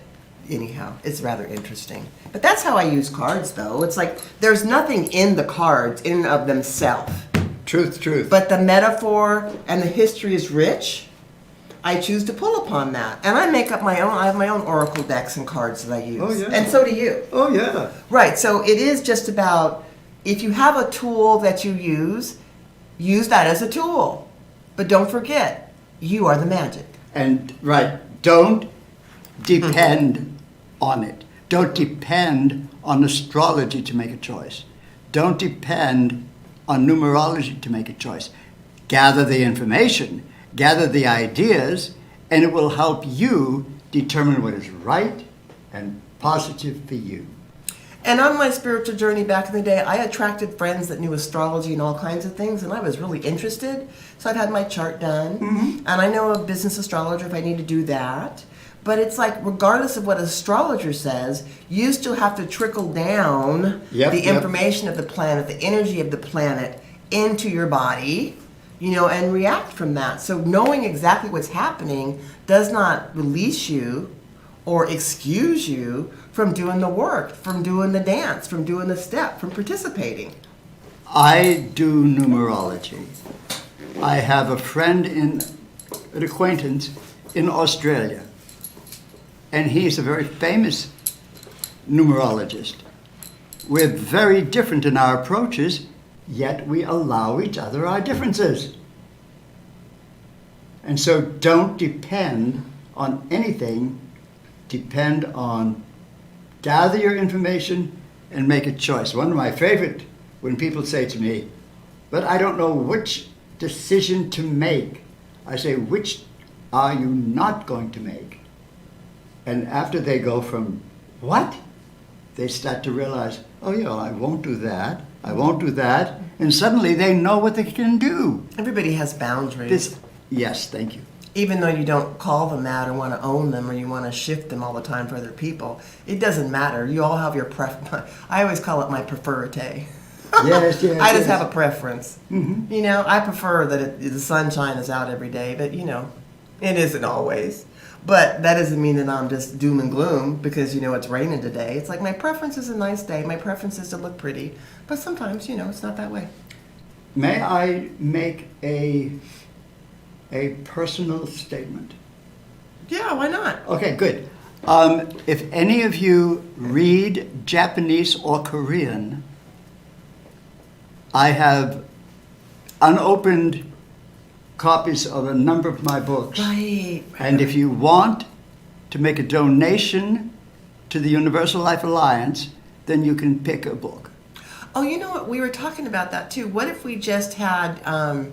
anyhow, it's rather interesting. But that's how I use cards, though. It's like there's nothing in the cards in and of themselves. Truth. But the metaphor and the history is rich. I choose to pull upon that. And I make up my own. I have my own oracle decks and cards that I use. Oh, yeah. And so do you. Oh, yeah. Right. So it is just about, if you have a tool that you use that as a tool. But don't forget, you are the magic. And, right, don't depend on it. Don't depend on astrology to make a choice. Don't depend on numerology to make a choice. Gather the information, gather the ideas, and it will help you determine what is right and positive for you. And on my spiritual journey back in the day, I attracted friends that knew astrology and all kinds of things, and I was really interested. So I've had my chart done, and I know a business astrologer if I need to do that. But it's like, regardless of what an astrologer says, you still have to trickle down the information of the planet, the energy of the planet, into your body, and react from that. So knowing exactly what's happening does not release you or excuse you from doing the work, from doing the dance, from doing the step, from participating. I do numerology. I have a friend, an acquaintance in Australia, and he's a very famous numerologist. We're very different in our approaches, yet we allow each other our differences. And so don't depend on anything. Depend on, gather your information and make a choice. One of my favorite, when people say to me, but I don't know which decision to make. I say, which are you not going to make? And after they go from, what? They start to realize, oh yeah, I won't do that. I won't do that. And suddenly they know what they can do. Everybody has boundaries. Yes, thank you. Even though you don't call them that or want to own them or you want to shift them all the time for other people, it doesn't matter. You all have your I always call it my preferite. Yes. I just have a preference. Mm-hmm. I prefer that the sunshine is out every day, but it isn't always. But that doesn't mean that I'm just doom and gloom because it's raining today. It's like my preference is a nice day. My preference is to look pretty, but sometimes it's not that way. May I make a personal statement? Yeah, why not? Okay, good. If any of you read Japanese or Korean, I have unopened copies of a number of my books. Right. And if you want to make a donation to the Universal Life Alliance, then you can pick a book. Oh, you know what? We were talking about that too. What if we just had,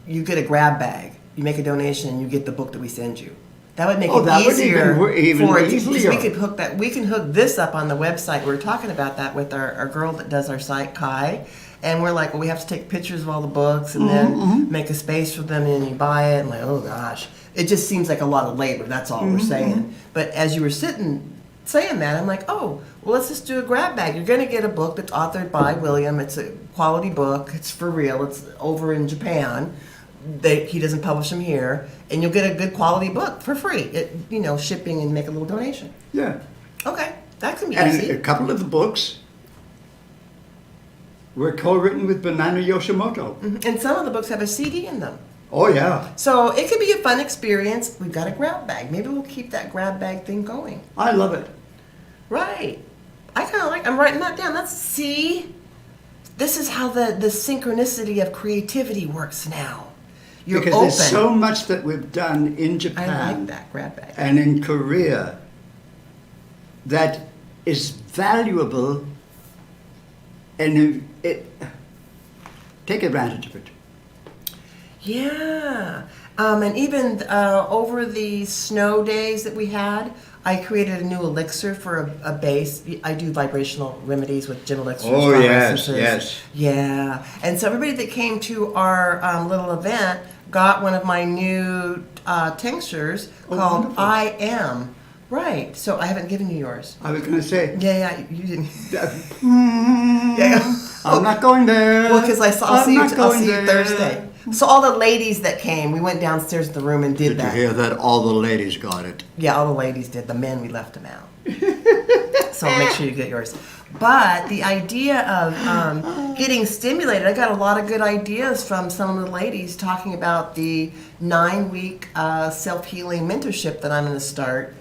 you get a grab bag, you make a donation, and you get the book that we send you? That would make it easier for it. Easier. We could hook that. We can hook this up on the website. We were talking about that with our girl that does our site, Kai. And we're like, well, we have to take pictures of all the books and then make a space for them, and you buy it. And like, oh gosh, it just seems like a lot of labor. That's all we're saying. But as you were saying that, I'm like, oh, well, let's just do a grab bag. You're going to get a book that's authored by William. It's a quality book. It's for real. It's over in Japan. He doesn't publish them here, and you'll get a good quality book for free. Shipping and make a little donation. Yeah. Okay, that can be And easy. a couple of the books were co-written with Banana Yoshimoto. And some of the books have a CD in them. Oh, yeah. So it could be a fun experience. We've got a grab bag. Maybe we'll keep that grab bag thing going. I love it. Right. I kind of I'm writing that down. This is how the synchronicity of creativity works now. You're Because open. there's so much that we've done in Japan I like that grab bag. and in Korea that is valuable, and take advantage of it. Yeah. And even over the snow days that we had, I created a new elixir for a base. I do vibrational remedies with gin elixirs. Oh, flower yes, essences. yes. Yeah. And so everybody that came to our little event got one of my new tinctures called wonderful. I Am. Right. So I haven't given you yours. I was going to say, Yeah, you didn't. I'm not going there. Well, because I'll see you Thursday. So all the ladies that came, we went downstairs to the room and did Did you that. hear that? All the ladies got it. Yeah, all the ladies did. The men, we left them out. So make sure you get yours. But the idea of getting stimulated, I got a lot of good ideas from some of the ladies talking about the 9-week self-healing mentorship that I'm going to start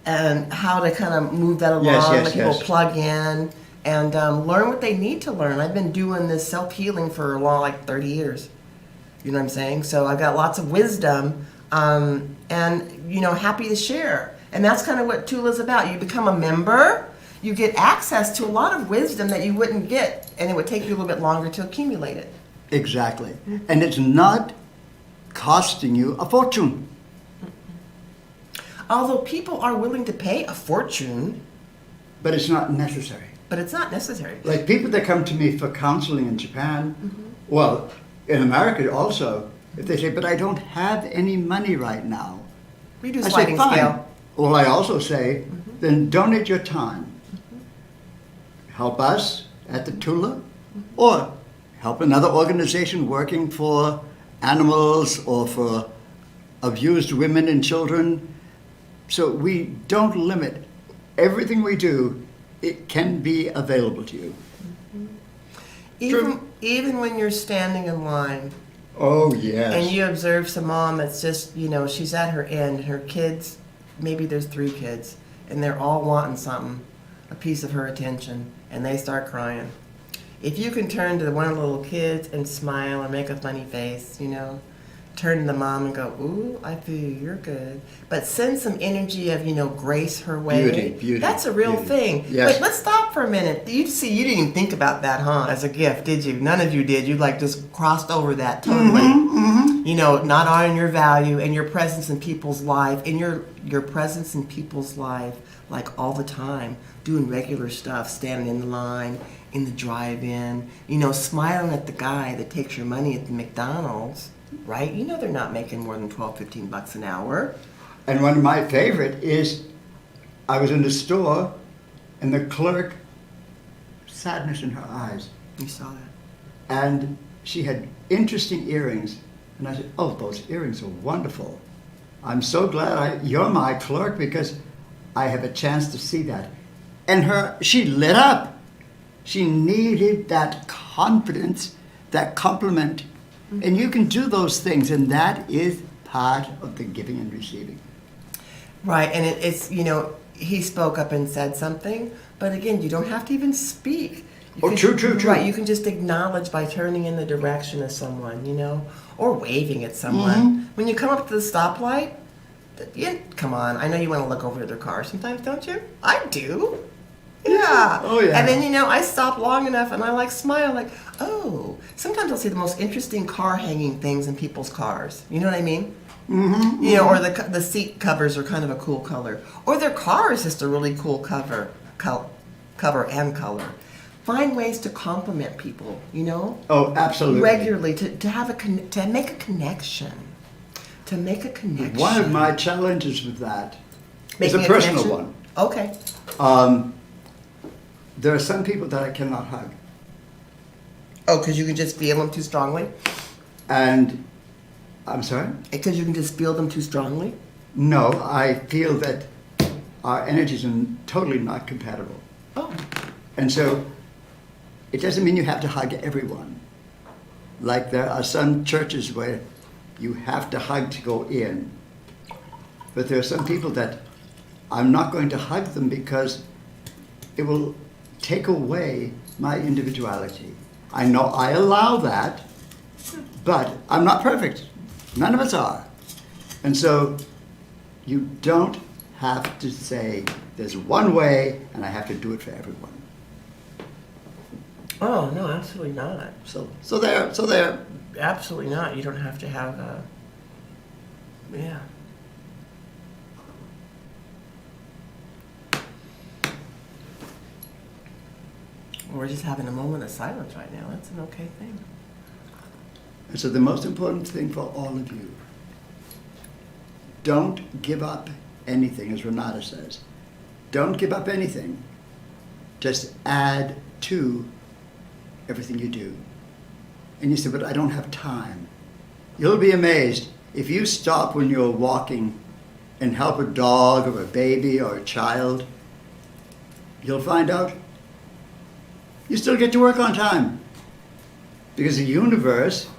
and how to kind of move that along, let people plug in and learn what they need to learn. I've been doing this self-healing for a long, like 30 years. You know what I'm saying? So I've got lots of wisdom and, happy to share. And that's kind of what Tula's about. You become a member, you get access to a lot of wisdom that you wouldn't get, and it would take you a little bit longer to accumulate it. Exactly. And it's not costing you a fortune. Although people are willing to pay a fortune, But it's not necessary. but it's not necessary. Like people that come to me for counseling in Japan, well, in America also, if they say, but I don't have any money right now. We do I say, sliding fine. scale. Well, I also say, then donate your time. Help us at the Tula, or help another organization working for animals or for abused women and children. So we don't limit. Everything we do, it can be available to you. Even when you're standing in line Oh, yes. and you observe some mom that's just, she's at her end, her kids, maybe there's 3 kids, and they're all wanting something, a piece of her attention, and they start crying. If you can turn to one of the little kids and smile or make a funny face, turn to the mom and go, ooh, I feel you're good. But send some energy of, grace her way. Beauty. That's a real thing. Yes. But let's stop for a minute. You didn't even think about that, huh, as a gift, did you? None of you did. You just crossed over that totally. Not honoring your value and your presence in people's life, and your presence in people's life, like all the time, doing regular stuff, standing in the line, in the drive-in, smiling at the guy that takes your money at the McDonald's. Right? They're not making more than $12-15 an hour. And one of my favorite is, I was in the store, and the clerk, sadness in her eyes, You saw that. and she had interesting earrings. And I said, oh, those earrings are wonderful. I'm so glad you're my clerk because I have a chance to see that. And she lit up. She needed that confidence, that compliment. And you can do those things, and that is part of the giving and receiving. Right, and it's, he spoke up and said something, but again, you don't have to even speak. True. Right, you can just acknowledge by turning in the direction of someone, or waving at someone. When you come up to the stoplight, come on, I know you want to look over to their car sometimes, don't you? I do. Yeah. Oh, yeah. And then, I stop long enough and I smile oh. Sometimes I'll see the most interesting car hanging things in people's cars. You know what I mean? Or the seat covers are kind of a cool color. Or their car is just a really cool cover and color. Find ways to compliment people, Oh, absolutely. regularly, to make a connection. To make a connection. One of my challenges with that is Making a personal connection? one. Okay. There are some people that I cannot hug. Oh, because you can just feel them too strongly? And, I'm sorry? Because you can just feel them too strongly? No, I feel that our energies are totally not compatible. Oh. And so, it doesn't mean you have to hug everyone. Like there are some churches where you have to hug to go in. But there are some people that I'm not going to hug them because it will take away my individuality. I know I allow that, but I'm not perfect. None of us are. And so you don't have to say there's one way and I have to do it for everyone. Oh, no, absolutely not. So there. Absolutely not. You don't have to have yeah. We're just having a moment of silence right now. That's an okay thing. And so the most important thing for all of you, don't give up anything, as Renata says. Don't give up anything. Just add to everything you do. And you say, but I don't have time. You'll be amazed. If you stop when you're walking and help a dog or a baby or a child, you'll find out you still get to work on time. Because the universe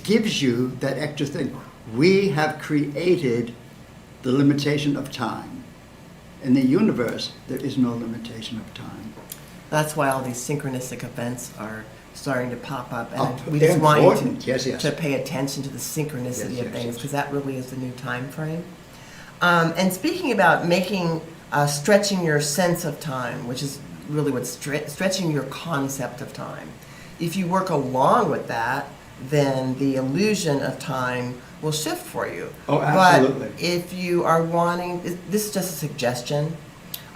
gives you that extra thing. We have created the limitation of time. In the universe, there is no limitation of time. That's why all these synchronistic events are starting to pop up. Oh, And we just want you important. Yes, yes. to pay attention to the synchronicity Yes, of yes, things, yes. because that really is the new time frame. And speaking about stretching your sense of time, which is really what's stretching your concept of time. If you work along with that, then the illusion of time will shift for you. Oh, absolutely. But if you are wanting, this is just a suggestion,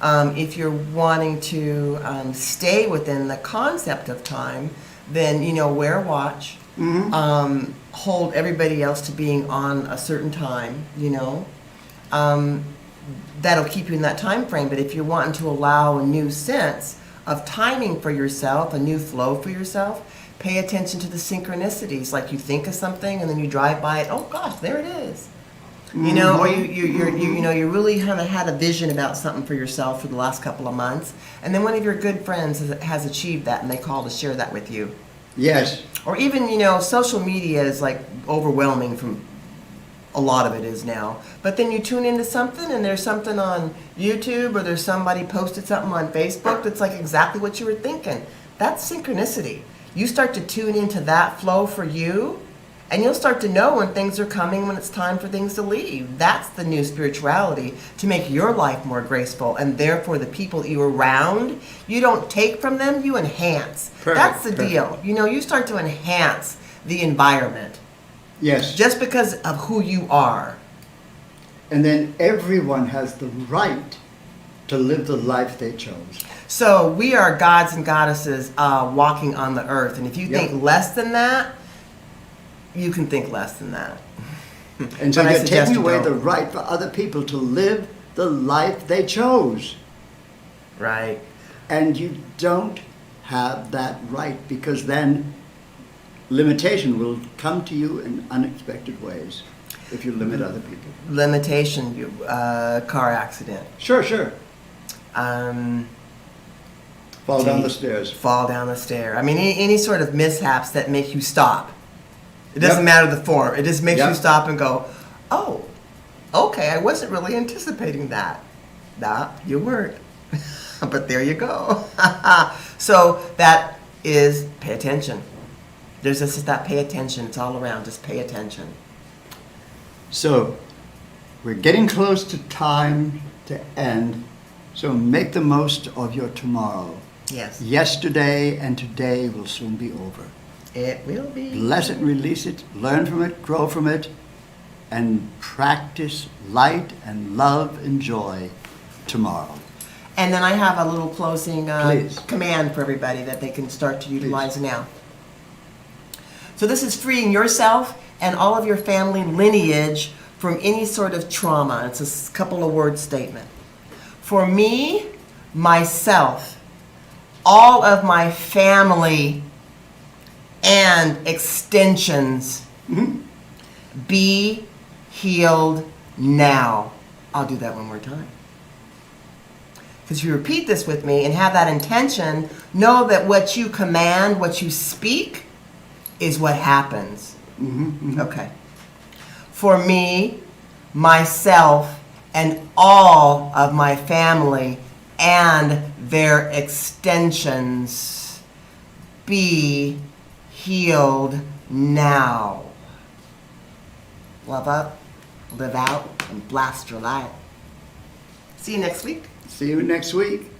if you're wanting to stay within the concept of time, then, wear a watch, hold everybody else to being on a certain time, that'll keep you in that time frame. But if you're wanting to allow a new sense of timing for yourself, a new flow for yourself, pay attention to the synchronicities. Like you think of something and then you drive by it. Oh gosh, there it is. Or you really kind of had a vision about something for yourself for the last couple of months, and then one of your good friends has achieved that, and they call to share that with you. Yes. Or even, social media is like overwhelming from a lot of it is now. But then you tune into something and there's something on YouTube or there's somebody posted something on Facebook that's like exactly what you were thinking. That's synchronicity. You start to tune into that flow for you, and you'll start to know when things are coming, when it's time for things to leave. That's the new spirituality, to make your life more graceful, and therefore the people you around, you don't take from them, you enhance. Perfect, That's the perfect. deal. You start to enhance the environment Yes. just because of who you are. And then everyone has the right to live the life they chose. So we are gods and goddesses walking on the earth, and if you Yep. think less than that, you can think less than that. And so But I you're suggest taking you away the don't. right for other people to live the life they chose. Right. And you don't have that right, because then limitation will come to you in unexpected ways if you limit other people. Limitation, car accident. Sure, sure. Fall down the Gee, stairs. Fall down the stair. I mean, any sort of mishaps that make you stop. It doesn't Yep. matter the form. It just makes you Yep. stop and go, oh, okay, I wasn't really anticipating that. Nah, you weren't. But there you go. So that is pay attention. There's just that pay attention. It's all around. Just pay attention. So, we're getting close to time to end, so make the most of your tomorrow. Yes, Yesterday and today will soon be over. it will be. Bless it, release it, learn from it, grow from it, and practice light and love and joy tomorrow. And then I have a little closing Please. command for everybody that they can start to utilize now. So this is freeing yourself and all of your family lineage from any sort of trauma. It's a couple of word statement. For me, myself, all of my family and extensions, be healed now. I'll do that one more time. Because if you repeat this with me and have that intention, know that what you command, what you speak, is what happens. Okay. For me, myself, and all of my family and their extensions, be healed now. Love up, live out, and blast your light. See you next week. See you next week.